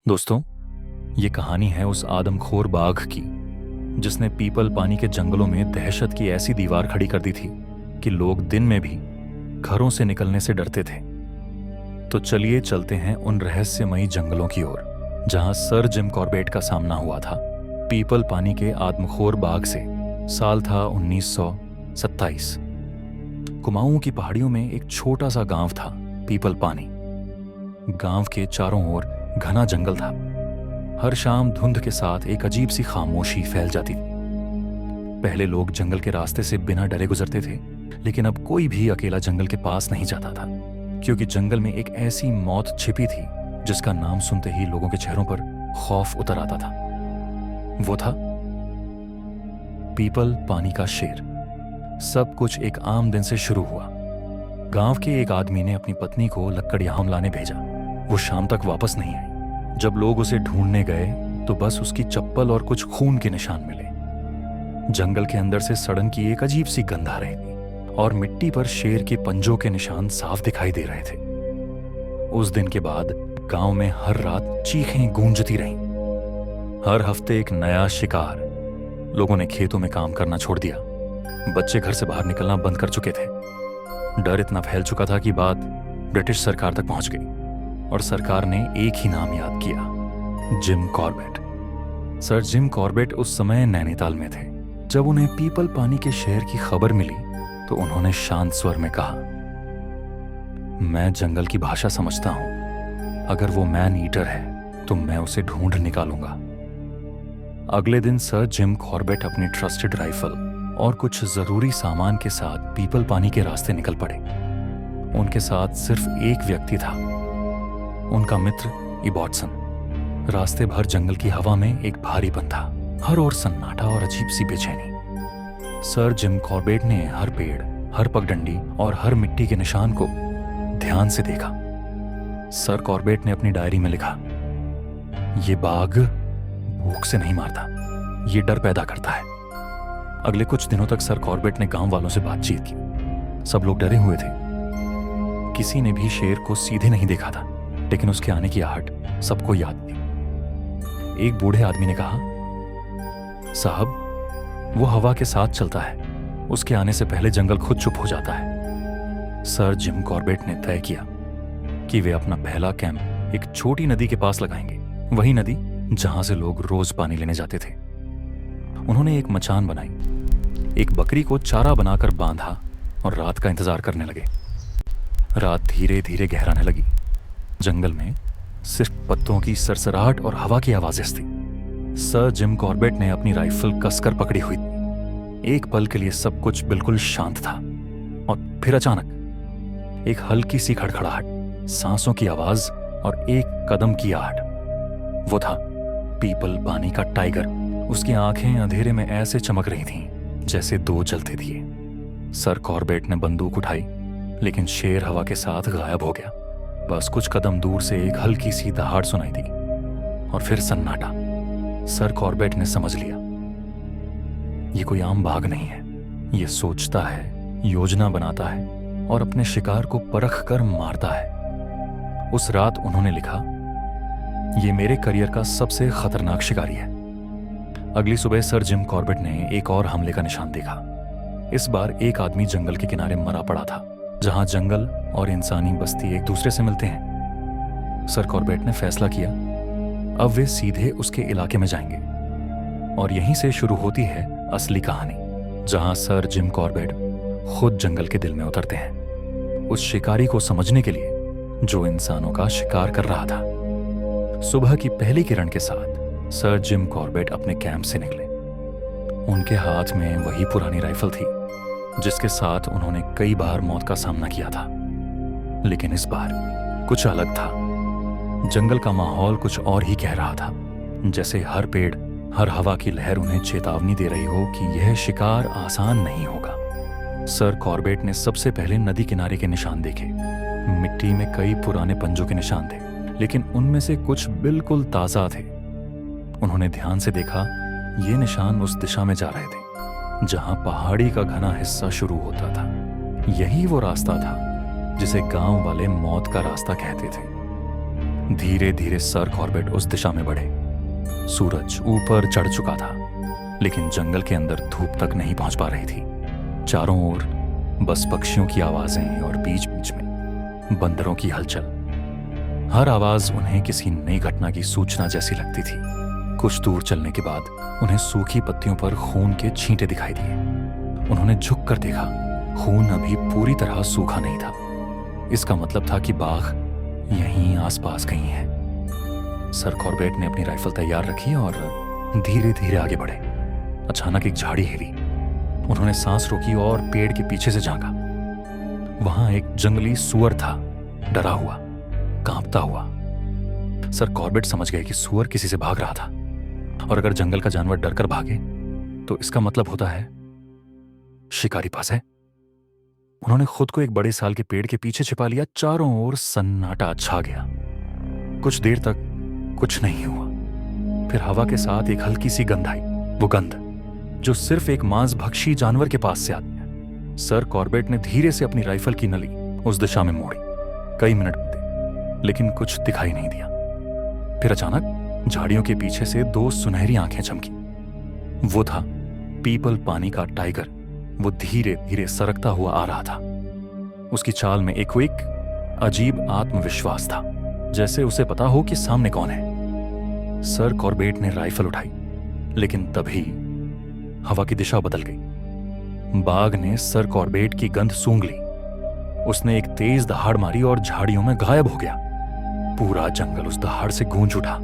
दोस्तों, ये कहानी है उस आदमखोर बाघ की जिसने पीपल पानी के जंगलों में दहशत की ऐसी दीवार खड़ी कर दी थी कि लोग दिन में भी घरों से निकलने से डरते थे। तो चलिए चलते हैं उन रहस्यमयी जंगलों की ओर जहां सर जिम कॉर्बेट का सामना हुआ था पीपल पानी के आदमखोर बाघ से। साल था 1927। कुमाऊं की पहाड़ियों में एक छोटा सा गांव था, पीपल पानी। गांव के चारों ओर घना जंगल था। हर शाम धुंध के साथ एक अजीब सी खामोशी फैल जाती थी। पहले लोग जंगल के रास्ते से बिना डरे गुजरते थे, लेकिन अब कोई भी अकेला जंगल के पास नहीं जाता था, क्योंकि जंगल में एक ऐसी मौत छिपी थी जिसका नाम सुनते ही लोगों के चेहरों पर खौफ उतर आता था। वो था पीपल पानी का शेर। सब कुछ एक आम दिन से शुरू हुआ। गांव के एक आदमी ने अपनी पत्नी को लकड़ियां लाने भेजा। वो शाम तक वापस नहीं आई। जब लोग उसे ढूंढने गए तो बस उसकी चप्पल और कुछ खून के निशान मिले। जंगल के अंदर से सड़न की एक अजीब सी गंध आ रही थी और मिट्टी पर शेर के पंजों के निशान साफ दिखाई दे रहे थे। उस दिन के बाद गांव में हर रात चीखें गूंजती रहीं। हर हफ्ते एक नया शिकार। लोगों ने खेतों में काम करना छोड़ दिया। बच्चे घर से बाहर निकलना बंद कर चुके थे। डर इतना फैल चुका था कि बात ब्रिटिश सरकार तक पहुंच गई और सरकार ने एक ही नाम याद किया, Jim Corbett. Sir Jim Corbett उस समय नैनीताल में थे। जब उन्हें पीपल पानी के शहर की खबर मिली तो उन्होंने शांत स्वर में कहा, मैं जंगल की भाषा समझता हूं। अगर वो मैन ईटर है तो मैं उसे ढूंढ निकालूंगा। अगले दिन सर जिम कॉर्बेट अपनी ट्रस्टेड राइफल और कुछ जरूरी सामान के साथ पीपल पानी के रास्ते निकल पड़े। उनके साथ सिर्फ एक व्यक्ति था, उनका मित्र इबॉटसन। रास्ते भर जंगल की हवा में एक भारीपन था, हर ओर सन्नाटा और अजीब सी बेचैनी। सर जिम कॉर्बेट ने हर पेड़, हर पगडंडी और हर मिट्टी के निशान को ध्यान से देखा। सर कॉर्बेट ने अपनी डायरी में लिखा, ये बाघ भूख से नहीं मारता, ये डर पैदा करता है। अगले कुछ दिनों तक सर कॉर्बेट ने गांव वालों से बातचीत की। सब लोग डरे हुए थे। किसी ने भी शेर को सीधे नहीं देखा था, लेकिन उसके आने की आहट सबको याद थी। एक बूढ़े आदमी ने कहा, साहब, वो हवा के साथ चलता है, उसके आने से पहले जंगल खुद चुप हो जाता है। सर जिम कॉर्बेट ने तय किया कि वे अपना पहला कैंप एक छोटी नदी के पास लगाएंगे, वही नदी जहां से लोग रोज पानी लेने जाते थे। उन्होंने एक मचान बनाई, एक बकरी को चारा बनाकर बांधा और रात का इंतजार करने लगे। रात धीरे धीरे गहराने लगी। जंगल में सिर्फ पत्तों की सरसराहट और हवा की आवाजें थी। सर जिम कॉर्बेट ने अपनी राइफल कसकर पकड़ी हुई थी। एक पल के लिए सब कुछ बिल्कुल शांत था और फिर अचानक एक हल्की सी खड़खड़ाहट, सांसों की आवाज और एक कदम की आहट। वो था पीपल पानी का टाइगर। उसकी आंखें अंधेरे में ऐसे चमक रही थीं जैसे दो जलते दिए। सर कॉर्बेट ने बंदूक उठाई, लेकिन शेर हवा के साथ गायब हो गया। बस कुछ कदम दूर से एक हल्की सी दहाड़ सुनाई दी और फिर सन्नाटा। सर कॉर्बेट ने समझ लिया, ये कोई आम बाघ नहीं है, ये सोचता है, योजना बनाता है और अपने शिकार को परख कर मारता है। उस रात उन्होंने लिखा, ये मेरे करियर का सबसे खतरनाक शिकारी है। अगली सुबह सर जिम कॉर्बेट ने एक और हमले का निशान देखा। इस बार एक आदमी जंगल के किनारे मरा पड़ा था, जहां जंगल और इंसानी बस्ती एक दूसरे से मिलते हैं। सर कॉर्बेट ने फैसला किया, अब वे सीधे उसके इलाके में जाएंगे और यहीं से शुरू होती है असली कहानी, जहां सर जिम कॉर्बेट खुद जंगल के दिल में उतरते हैं, उस शिकारी को समझने के लिए जो इंसानों का शिकार कर रहा था। सुबह की पहली किरण के साथ सर जिम कॉर्बेट अपने कैंप से निकले। उनके हाथ में वही पुरानी राइफल थी जिसके साथ उन्होंने कई बार मौत का सामना किया था, लेकिन इस बार कुछ अलग था। जंगल का माहौल कुछ और ही कह रहा था, जैसे हर पेड़, हर हवा की लहर उन्हें चेतावनी दे रही हो कि यह शिकार आसान नहीं होगा। सर कॉर्बेट ने सबसे पहले नदी किनारे के निशान देखे। मिट्टी में कई पुराने पंजों के निशान थे, लेकिन उनमें से कुछ बिल्कुल ताजा थे। उन्होंने ध्यान से देखा, ये निशान उस दिशा में जा रहे थे जहां पहाड़ी का घना हिस्सा शुरू होता था। यही वो रास्ता था जिसे गांव वाले मौत का रास्ता कहते थे। धीरे धीरे सर कॉर्बेट उस दिशा में बढ़े। सूरज ऊपर चढ़ चुका था, लेकिन जंगल के अंदर धूप तक नहीं पहुंच पा रही थी। चारों ओर बस पक्षियों की आवाजें और बीच बीच में बंदरों की हलचल। हर आवाज उन्हें किसी नई घटना की सूचना जैसी लगती थी। कुछ दूर चलने के बाद उन्हें सूखी पत्तियों पर खून के छींटे दिखाई दिए। उन्होंने झुक कर देखा, खून अभी पूरी तरह सूखा नहीं था। इसका मतलब था कि बाघ यहीं आसपास कहीं है। सर कॉर्बेट ने अपनी राइफल तैयार रखी और धीरे धीरे आगे बढ़े। अचानक एक झाड़ी हिली। उन्होंने सांस रोकी और पेड़ के पीछे से झांका। वहां एक जंगली सुअर था, डरा हुआ, कांपता हुआ। सर कॉर्बेट समझ गए कि सुअर किसी से भाग रहा था, और अगर जंगल का जानवर डरकर भागे तो इसका मतलब होता है शिकारी पास है। उन्होंने खुद को एक बड़े साल के पेड़ के पीछे छिपा लिया। चारों ओर सन्नाटा छा गया। कुछ देर तक कुछ नहीं हुआ। फिर हवा के साथ एक हल्की सी गंध आई, वो गंध जो सिर्फ एक मांसभक्षी जानवर के पास से आती है। सर कॉर्बेट ने धीरे से अपनी राइफल की नली उस दिशा में मोड़ी। कई मिनट बीते, लेकिन कुछ दिखाई नहीं दिया। फिर अचानक झाड़ियों के पीछे से दो सुनहरी आंखें चमकी। वो था पीपल पानी का टाइगर। वो धीरे धीरे सरकता हुआ आ रहा था। उसकी चाल में एक अजीब आत्मविश्वास था, जैसे उसे पता हो कि सामने कौन है। सर कॉर्बेट ने राइफल उठाई, लेकिन तभी हवा की दिशा बदल गई। बाघ ने सर कॉर्बेट की गंध सूंघ ली। उसने एक तेज दहाड़ मारी और झाड़ियों में गायब हो गया। पूरा जंगल उस दहाड़ से गूंज उठा।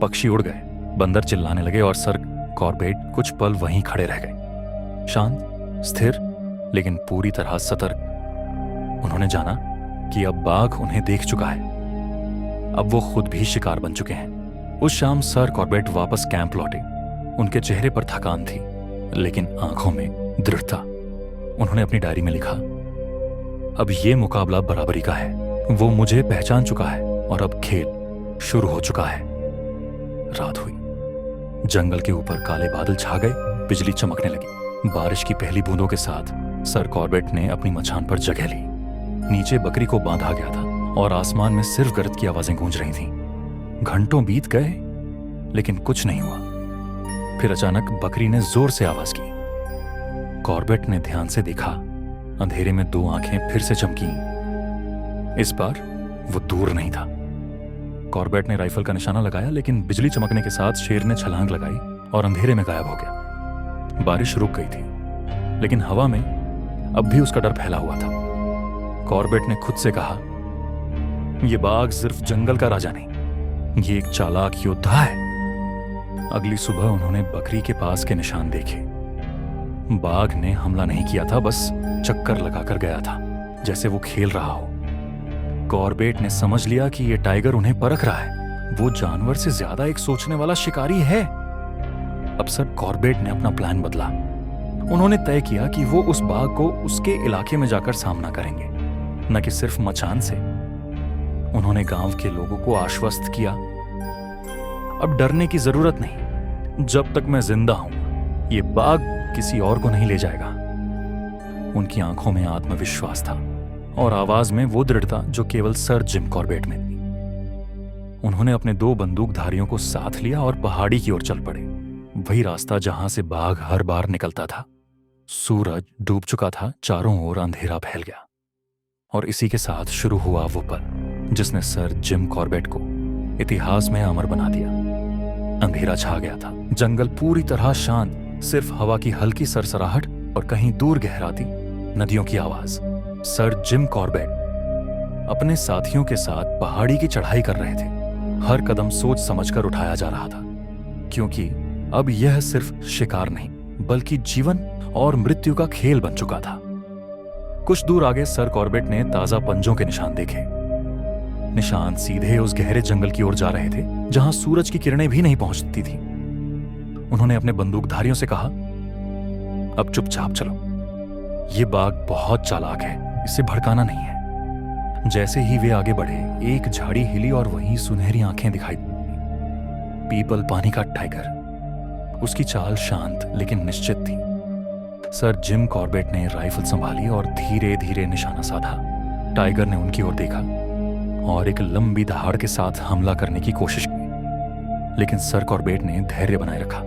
पक्षी उड़ गए, बंदर चिल्लाने लगे और सर कॉर्बेट कुछ पल वहीं खड़े रह गए, शांत, स्थिर, लेकिन पूरी तरह सतर्क। उन्होंने जाना कि अब बाघ उन्हें देख चुका है। अब वो खुद भी शिकार बन चुके हैं। उस शाम सर कॉर्बेट वापस कैंप लौटे। उनके चेहरे पर थकान थी, लेकिन आंखों में दृढ़ता। उन्होंने अपनी डायरी में लिखा, अब ये मुकाबला बराबरी का है। वो मुझे पहचान चुका है और अब खेल शुरू हो चुका है। रात हुई। जंगल के ऊपर काले बादल छा गए, बिजली चमकने लगी। बारिश की पहली बूंदों के साथ सर कॉर्बेट ने अपनी मचान पर जगह ली। नीचे बकरी को बांधा गया था और आसमान में सिर्फ गरज की आवाजें गूंज रही थीं। घंटों बीत गए, लेकिन कुछ नहीं हुआ। फिर अचानक बकरी ने जोर से आवाज की। कॉर्बेट ने ध्यान से देखा। अंधेरे में दो आंखें फिर से चमकी। इस बार वो दूर नहीं था। कॉर्बेट ने राइफल का निशाना लगाया, लेकिन बिजली चमकने के साथ शेर ने छलांग लगाई और अंधेरे में गायब हो गया। बारिश रुक गई थी, लेकिन हवा में अब भी उसका डर फैला हुआ था। कॉर्बेट ने खुद से कहा, यह बाघ सिर्फ जंगल का राजा नहीं, ये एक चालाक योद्धा है। अगली सुबह उन्होंने बकरी के पास के निशान देखे। बाघ ने हमला नहीं किया था, बस चक्कर लगाकर गया था, जैसे वो खेल रहा हो। कॉर्बेट ने समझ लिया कि यह टाइगर उन्हें परख रहा है। वो जानवर से ज्यादा एक सोचने वाला शिकारी है। अब सर कॉर्बेट ने अपना प्लान बदला। उन्होंने तय किया कि वो उस बाघ को उसके इलाके में जाकर सामना करेंगे, न कि सिर्फ मचान से। उन्होंने गांव के लोगों को आश्वस्त किया, अब डरने की जरूरत नहीं। जब तक मैं जिंदा हूं, ये बाघ किसी और को नहीं ले जाएगा। उनकी आंखों में आत्मविश्वास था और आवाज में वो दृढ़ता जो केवल सर जिम कॉर्बेट में थी। उन्होंने अपने दो बंदूकधारियों को साथ लिया और पहाड़ी की ओर चल पड़े, वही रास्ता जहां से बाघ हर बार निकलता था। सूरज डूब चुका था, चारों ओर अंधेरा फैल गया, और इसी के साथ शुरू हुआ वो पल जिसने सर जिम कॉर्बेट को इतिहास में अमर बना दिया। अंधेरा छा गया था, जंगल पूरी तरह शांत, सिर्फ हवा की हल्की सरसराहट और कहीं दूर गहराती नदियों की आवाज। सर जिम कॉर्बेट अपने साथियों के साथ पहाड़ी की चढ़ाई कर रहे थे। हर कदम सोच समझकर उठाया जा रहा था, क्योंकि अब यह सिर्फ शिकार नहीं, बल्कि जीवन और मृत्यु का खेल बन चुका था। कुछ दूर आगे सर कॉर्बेट ने ताजा पंजों के निशान देखे। निशान सीधे उस गहरे जंगल की ओर जा रहे थे, जहां सूरज की किरणें भी नहीं पहुंचती थी। उन्होंने अपने बंदूकधारियों से कहा, अब चुपचाप चलो। ये बाघ बहुत चालाक है, इसे भड़काना नहीं है। जैसे ही वे आगे बढ़े, एक झाड़ी हिली और वहीं सुनहरी आंखें दिखाई दी। पीपल पानी का टाइगर। उसकी चाल शांत लेकिन निश्चित थी। सर जिम कॉर्बेट ने राइफल संभाली और धीरे धीरे निशाना साधा। टाइगर ने उनकी ओर देखा और एक लंबी दहाड़ के साथ हमला करने की कोशिश की, लेकिन सर कॉर्बेट ने धैर्य बनाए रखा।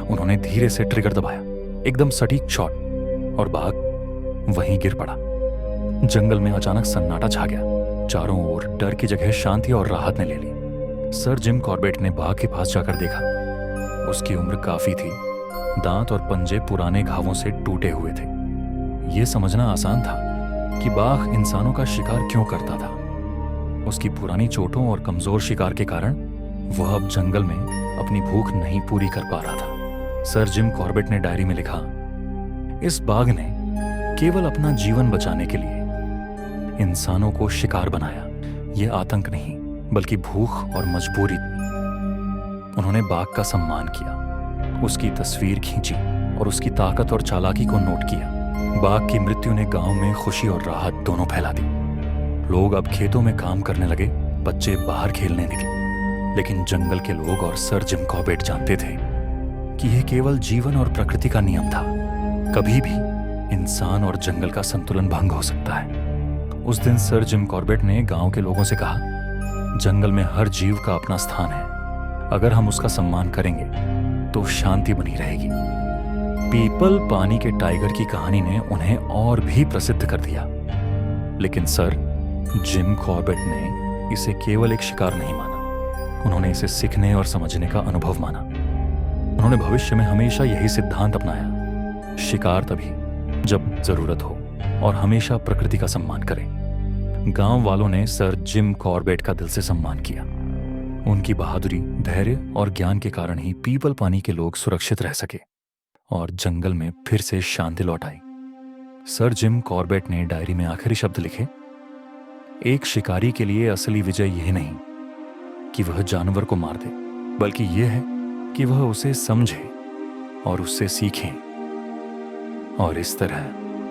उन्होंने धीरे से ट्रिगर दबाया, एकदम सटीक शॉट, और बाघ वहीं गिर पड़ा। जंगल में अचानक सन्नाटा छा गया। चारों ओर डर की जगह शांति और राहत ने ले ली। सर जिम कॉर्बेट ने बाघ के पास जाकर देखा। उसकी उम्र काफी थी, दांत और पंजे पुराने घावों से टूटे हुए थे। यह समझना आसान था कि बाघ इंसानों का शिकार क्यों करता था। उसकी पुरानी चोटों और कमजोर शिकार के कारण वह अब जंगल में अपनी भूख नहीं पूरी कर पा रहा था। सर जिम कॉर्बेट ने डायरी में लिखा, इस बाघ ने केवल अपना जीवन बचाने के लिए इंसानों को शिकार बनाया। यह आतंक नहीं, बल्कि भूख और मजबूरी थी। उन्होंने बाघ का सम्मान किया, उसकी तस्वीर खींची और उसकी ताकत और चालाकी को नोट किया। बाघ की मृत्यु ने गांव में खुशी और राहत दोनों फैला दी। लोग अब खेतों में काम करने लगे, बच्चे बाहर खेलने निकले। लेकिन जंगल के लोग और सर जिम कॉर्बेट जानते थे कि यह केवल जीवन और प्रकृति का नियम था। कभी भी इंसान और जंगल का संतुलन भंग हो सकता है। उस दिन सर जिम कॉर्बेट ने गांव के लोगों से कहा, जंगल में हर जीव का अपना स्थान है। अगर हम उसका सम्मान करेंगे तो शांति बनी रहेगी। पीपल पानी के टाइगर की कहानी ने उन्हें और भी प्रसिद्ध कर दिया। लेकिन सर जिम कॉर्बेट ने इसे केवल एक शिकार नहीं माना, उन्होंने इसे सीखने और समझने का अनुभव माना। उन्होंने भविष्य में हमेशा यही सिद्धांत अपनाया, शिकार तभी जब जरूरत हो और हमेशा प्रकृति का सम्मान करें। गांव वालों ने सर जिम कॉर्बेट का दिल से सम्मान किया। उनकी बहादुरी, धैर्य और ज्ञान के कारण ही पीपल पानी के लोग सुरक्षित रह सके और जंगल में फिर से शांति लौट आई। सर जिम कॉर्बेट ने डायरी में आखिरी शब्द लिखे, एक शिकारी के लिए असली विजय यह नहीं कि वह जानवर को मार दे, बल्कि यह है कि वह उसे समझे और उससे सीखे। और इस तरह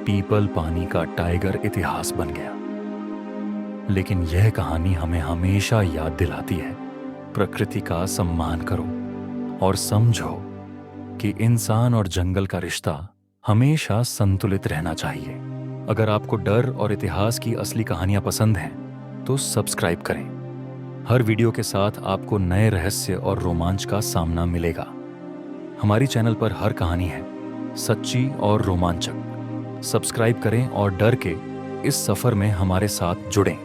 पीपल पानी का टाइगर इतिहास बन गया। लेकिन यह कहानी हमें हमेशा याद दिलाती है, प्रकृति का सम्मान करो और समझो कि इंसान और जंगल का रिश्ता हमेशा संतुलित रहना चाहिए। अगर आपको डर और इतिहास की असली कहानियां पसंद हैं, तो सब्सक्राइब करें। हर वीडियो के साथ आपको नए रहस्य और रोमांच का सामना मिलेगा। हमारी चैनल पर हर कहानी है सच्ची और रोमांचक। सब्सक्राइब करें और डर के इस सफर में हमारे साथ जुड़ें।